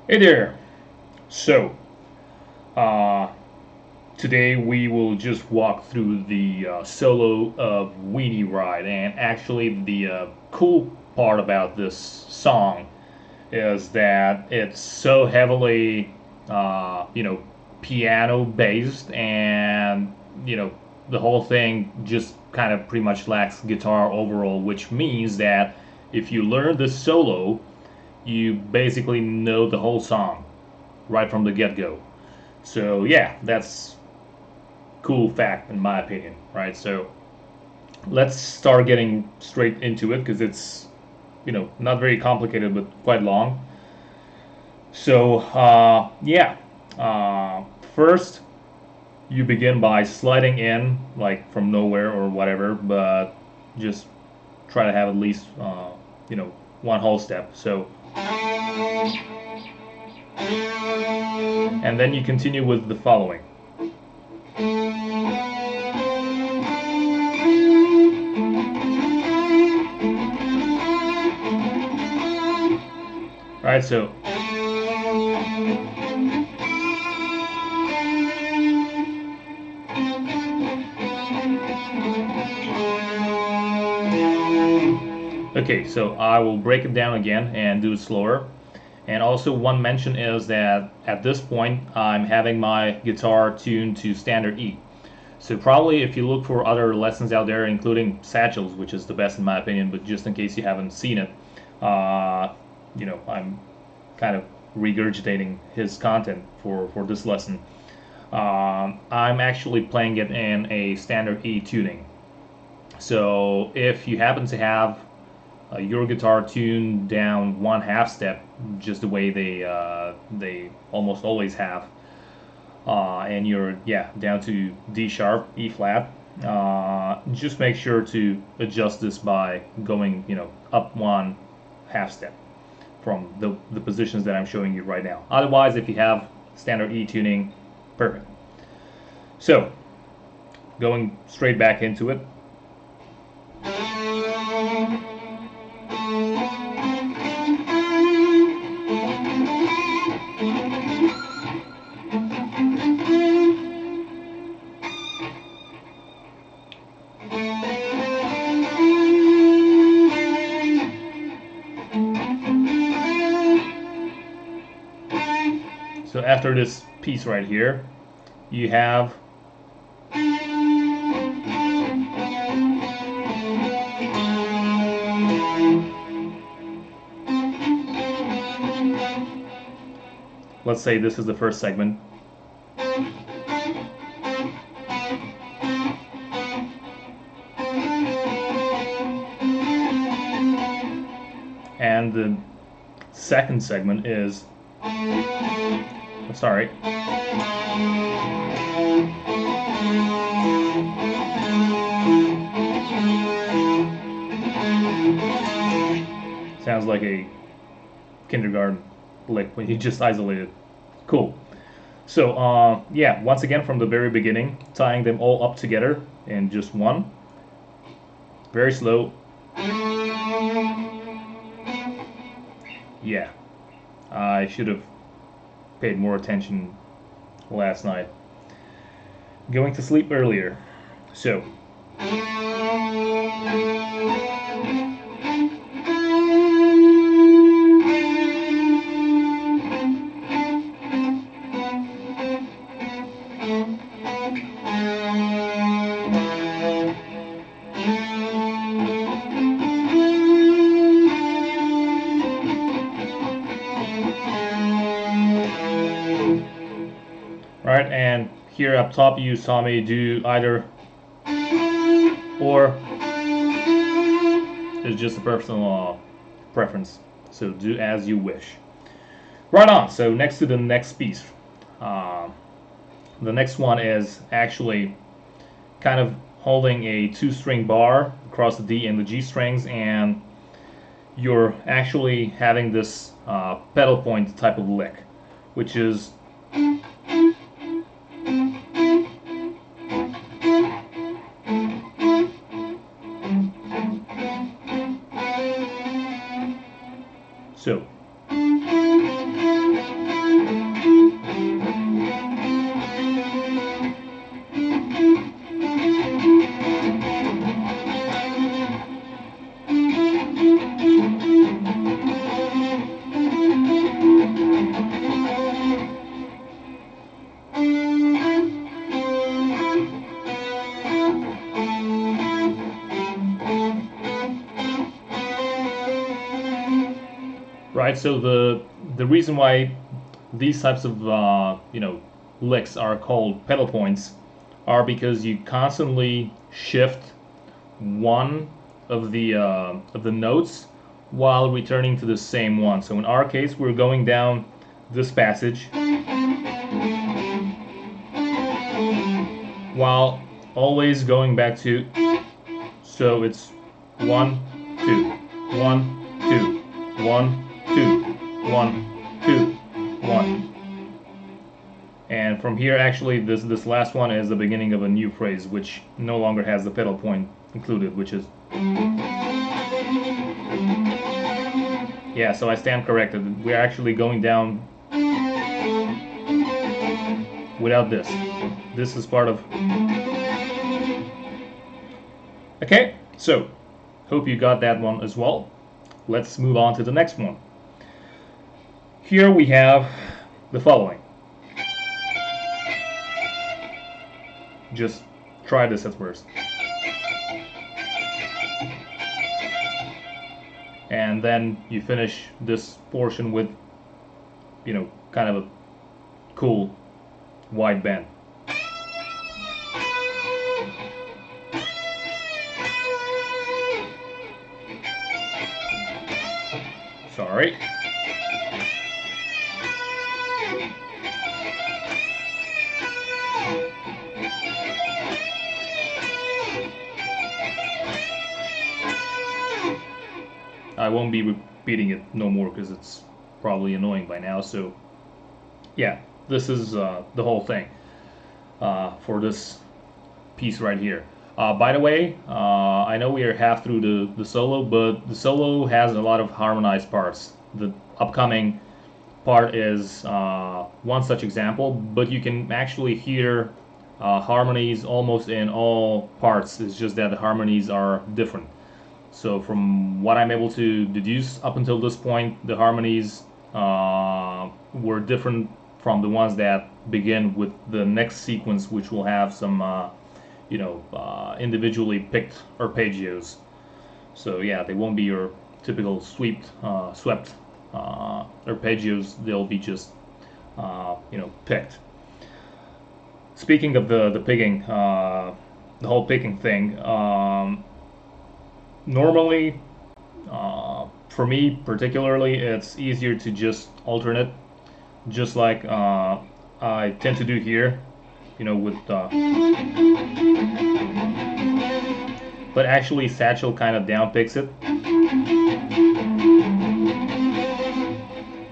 Hey there. So, uh, today we will just walk through the solo of Weenie Ride. And actually, the cool part about this song is that it's so heavily, piano based, and, the whole thing just kind of pretty much lacks guitar overall, which means that if you learn the solo, you basically know the whole song right from the get-go. So yeah, that's cool fact in my opinion, right? So let's start getting straight into it because it's not very complicated but quite long. So yeah, first you begin by sliding in like from nowhere or whatever, but just try to have at least one whole step. So and then you continue with the following. All right, so okay, so I will break it down again and do it slower. And also one mention is that at this point I'm having my guitar tuned to standard E. So probably if you look for other lessons out there, including Satchel's, which is the best in my opinion, but just in case you haven't seen it, I'm kind of regurgitating his content for this lesson. I'm actually playing it in a standard E tuning. So if you happen to have your guitar tuned down one half step, just the way they almost always have, and you're down to D sharp, E flat. Just make sure to adjust this by going up one half step from the positions that I'm showing you right now. Otherwise, if you have standard E tuning, perfect. So going straight back into it. So after this piece right here, you have let's say this is the first segment. And the second segment is, sorry, sounds like a kindergarten lick when you just isolate it. Cool. So yeah, once again from the very beginning, tying them all up together in just one. Very slow. Yeah, I should have paid more attention last night. Going to sleep earlier. So right, and here up top you saw me do either or. It's just a personal preference, so do as you wish. Right on, so next to the next piece. Uh, the next one is actually kind of holding a two-string bar across the D and the G strings, and you're actually having this pedal point type of lick, which is so. right? So the reason why these types of licks are called pedal points are because you constantly shift one of the notes while returning to the same one. So in our case, we're going down this passage while always going back to, so it's 1 2 1 2 1 2 1 2 1. And from here, actually, this last one is the beginning of a new phrase, which no longer has the pedal point included, which is, yeah. So I stand corrected. We're actually going down without this. This is part of. Okay, so hope you got that one as well. Let's move on to the next one. Here we have the following. Just try this at first. And then you finish this portion with, kind of a cool wide bend. Sorry. I won't be repeating it no more because it's probably annoying by now. So yeah, this is the whole thing for this piece right here. By the way, I know we are half through the solo, but the solo has a lot of harmonized parts. The upcoming part is one such example, but you can actually hear harmonies almost in all parts. It's just that the harmonies are different. So from what I'm able to deduce up until this point, the harmonies were different from the ones that begin with the next sequence, which will have some, individually picked arpeggios. So yeah, they won't be your typical swept arpeggios. They'll be just, picked. Speaking of the picking, the whole picking thing. Normally, for me particularly, it's easier to just alternate, just like I tend to do here, with. But actually, Satchel kind of downpicks it,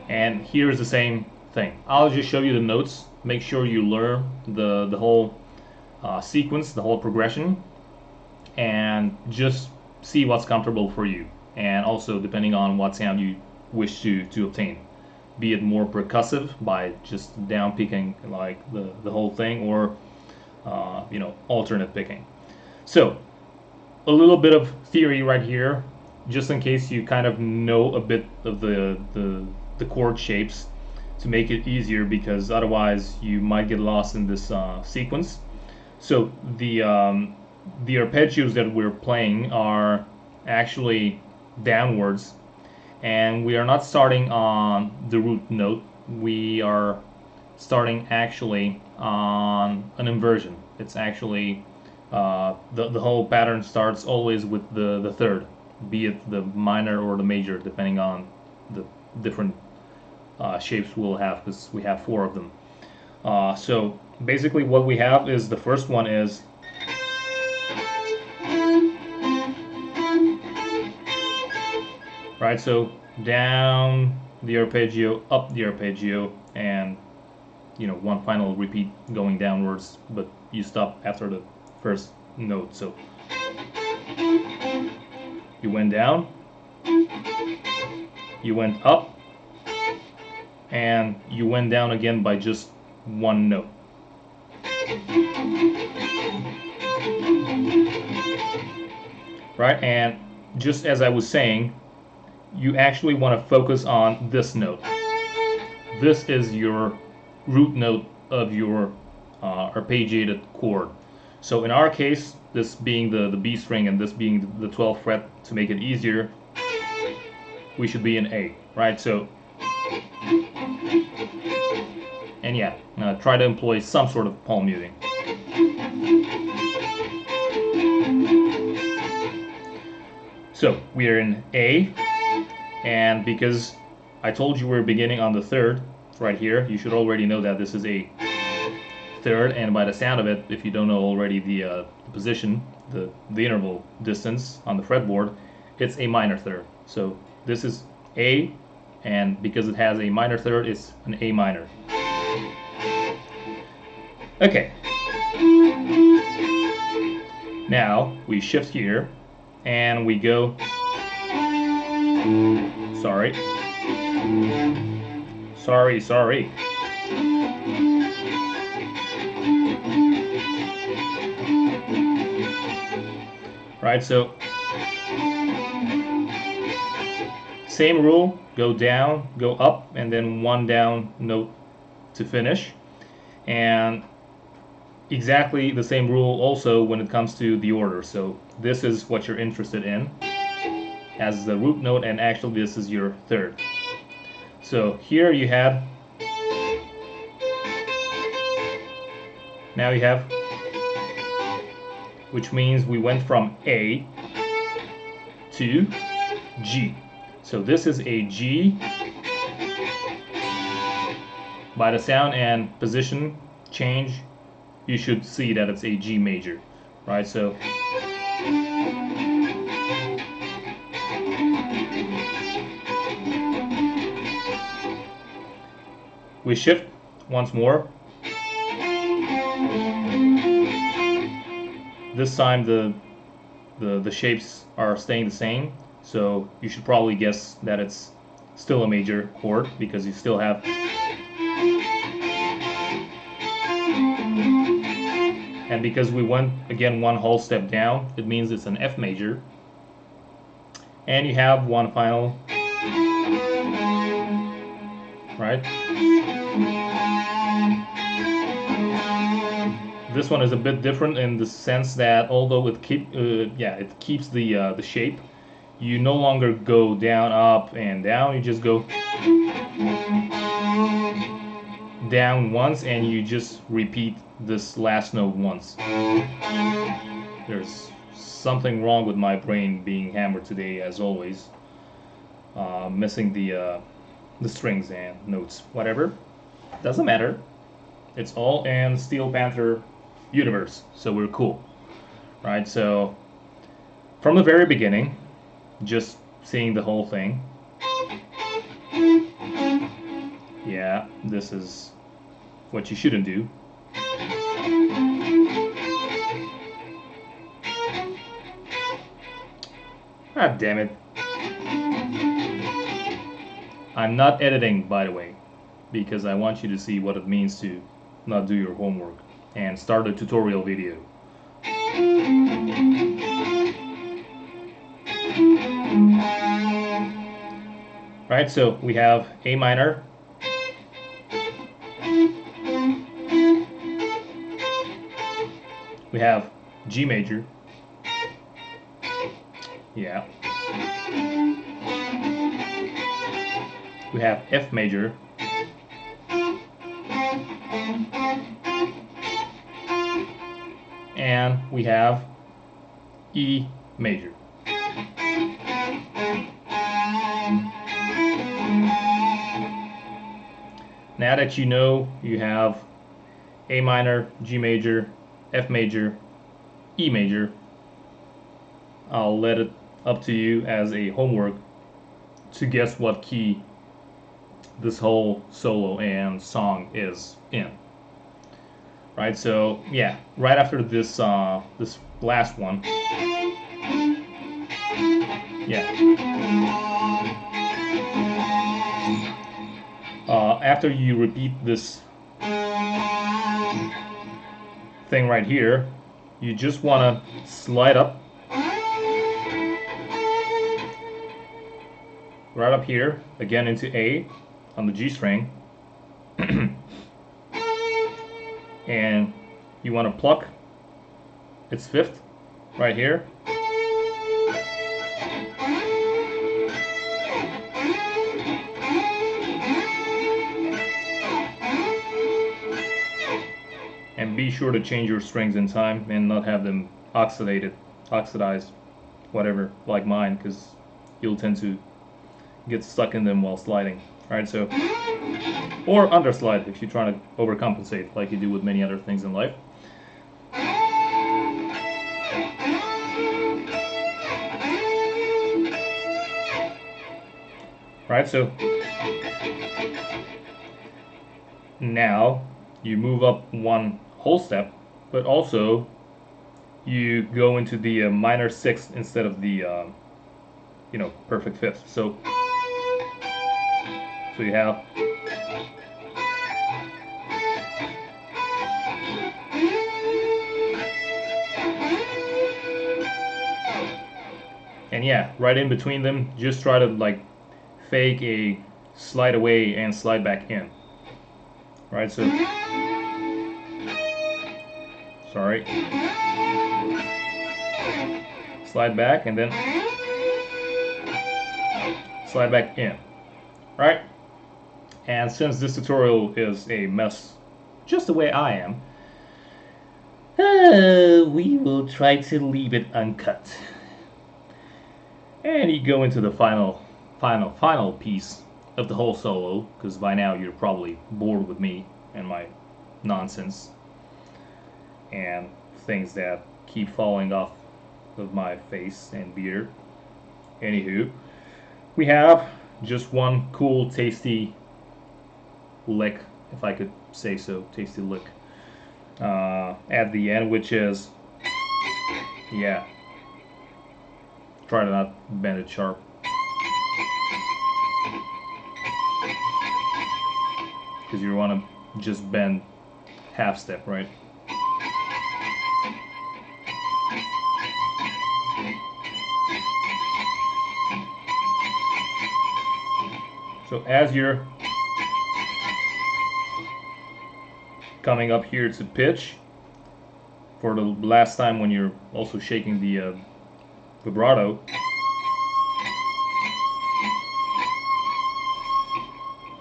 and here's the same thing. I'll just show you the notes. Make sure you learn the whole sequence, the whole progression, and just see what's comfortable for you, and also depending on what sound you wish to obtain, be it more percussive by just down picking like the whole thing, or alternate picking. So a little bit of theory right here, just in case you kind of know a bit of the chord shapes, to make it easier, because otherwise you might get lost in this sequence. So the arpeggios that we're playing are actually downwards, and we are not starting on the root note. We are starting actually on an inversion. It's actually the whole pattern starts always with the third, be it the minor or the major, depending on the different shapes we'll have, because we have 4 of them. So basically what we have is, the first one is right, so down the arpeggio, up the arpeggio, and one final repeat going downwards, but you stop after the first note. So you went down, you went up, and you went down again by just one note. Right, and just as I was saying, you actually want to focus on this note. This is your root note of your arpeggiated chord. So in our case, this being the B string and this being the 12th fret, to make it easier, we should be in A. right? So, and yeah, try to employ some sort of palm muting. So we are in A, and because I told you we're beginning on the third, right here, you should already know that this is a third, and by the sound of it, if you don't know already the position, the interval distance on the fretboard, it's a minor third. So this is A, and because it has a minor third, it's an A minor. Okay. Now we shift here, and we go. Sorry. Sorry. Right, so same rule, go down, go up, and then one down note to finish. And exactly the same rule also when it comes to the order. So this is what you're interested in as the root note, and actually this is your third. So here you have, now you have, which means we went from A to G. So this is a G. By the sound and position change, you should see that it's a G major, right? So we shift once more. This time the shapes are staying the same, so you should probably guess that it's still a major chord because you still have. And because we went again one whole step down, it means it's an F major. And you have one final, right? This one is a bit different in the sense that although it keeps the shape, you no longer go down, up, and down. You just go down once, and you just repeat this last note once. There's something wrong with my brain being hammered today, as always. Missing the strings and notes, whatever. Doesn't matter. It's all in Steel Panther universe, so we're cool, right? So from the very beginning, just seeing the whole thing. Yeah, this is what you shouldn't do. Ah, damn it. I'm not editing, by the way, because I want you to see what it means to not do your homework and start a tutorial video. Right, so we have A minor, we have G major, yeah, we have F major, and we have E major. Now that you know you have A minor, G major, F major, E major, I'll let it up to you as a homework to guess what key this whole solo and song is in. Right, so yeah, right after this this last one, yeah. After you repeat this thing right here, you just want to slide up right up here again into A on the G string, and you want to pluck its fifth right here, And be sure to change your strings in time and not have them oxidized, whatever, like mine, because you'll tend to get stuck in them while sliding. Alright, so, or underslide if you're trying to overcompensate like you do with many other things in life. Right, so now you move up one whole step, but also you go into the minor sixth instead of the perfect fifth. So you have and yeah, right in between them, just try to like fake a slide away and slide back in. Right, so sorry. Slide back and then slide back in. Right? And since this tutorial is a mess, just the way I am, we will try to leave it uncut. And you go into the final piece of the whole solo, because by now you're probably bored with me and my nonsense and things that keep falling off of my face and beard. Anywho, we have just one cool, tasty lick, if I could say so, tasty lick, at the end, which is, yeah, try to not bend it sharp. Because you want to just bend half step, right? So as you're coming up here to pitch, for the last time when you're also shaking the vibrato,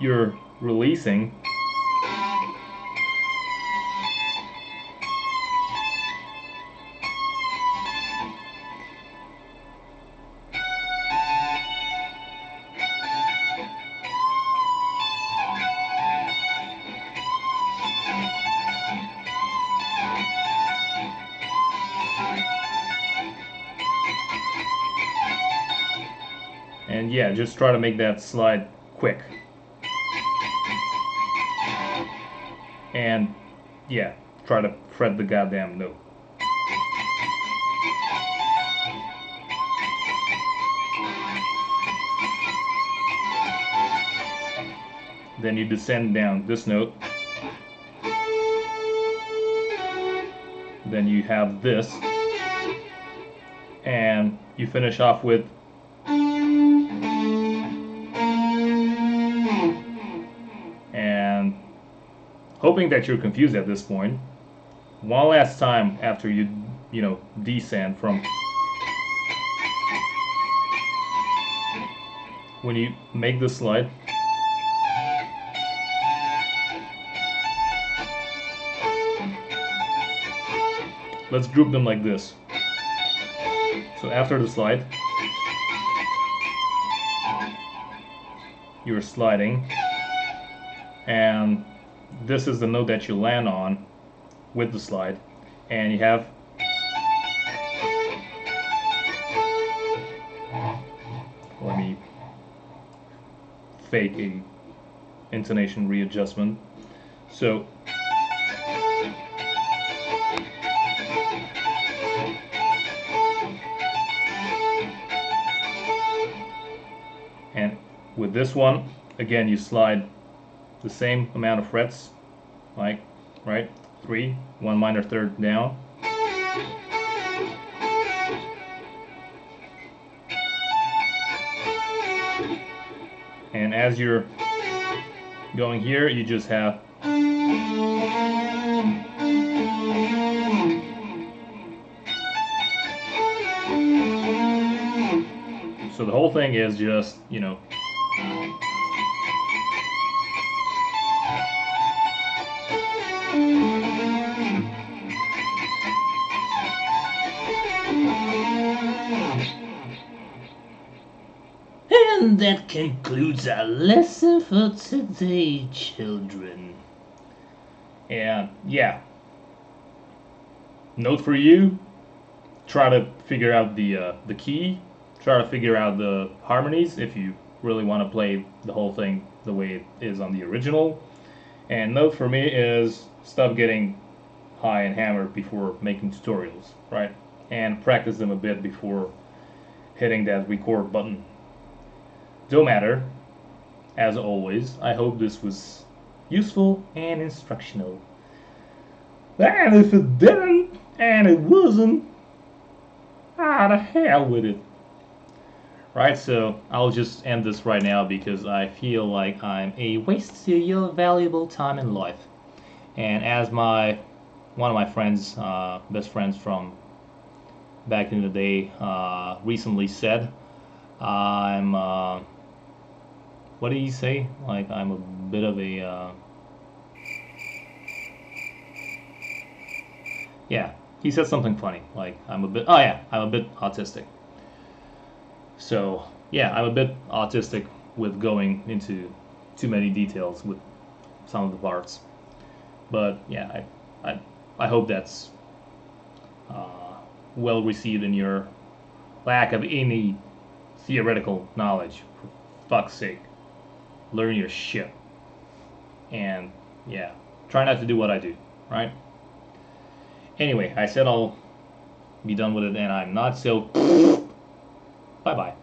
you're releasing and yeah, just try to make that slide quick. And yeah, try to fret the goddamn note. Then you descend down this note. Then you have this. And you finish off with and hoping that you're confused at this point, one last time after you descend from, when you make the slide, let's group them like this. So after the slide, you're sliding, and this is the note that you land on with the slide, and you have let me fake a intonation readjustment. So and with this one, again, you slide the same amount of frets, like, right, 3, 1 minor third down. And as you're going here, you just have so the whole thing is just, And that concludes our lesson for today, children. And yeah, note for you: try to figure out the key, try to figure out the harmonies if you really want to play the whole thing the way it is on the original. And note for me is stop getting high and hammered before making tutorials, right? And practice them a bit before hitting that record button. Don't matter. As always, I hope this was useful and instructional. And if it didn't, and it wasn't, the hell with it. Right, so I'll just end this right now because I feel like I'm a waste to your valuable time in life. And as one of my friends, best friends from back in the day, recently said, I'm, what did he say? Like, I'm a bit of a, yeah, he said something funny. Like, I'm a bit autistic. So, yeah, I'm a bit autistic with going into too many details with some of the parts. But, yeah, I hope that's well received in your lack of any theoretical knowledge. For fuck's sake, learn your shit. And, yeah, try not to do what I do, right? Anyway, I said I'll be done with it, and I'm not, so bye-bye.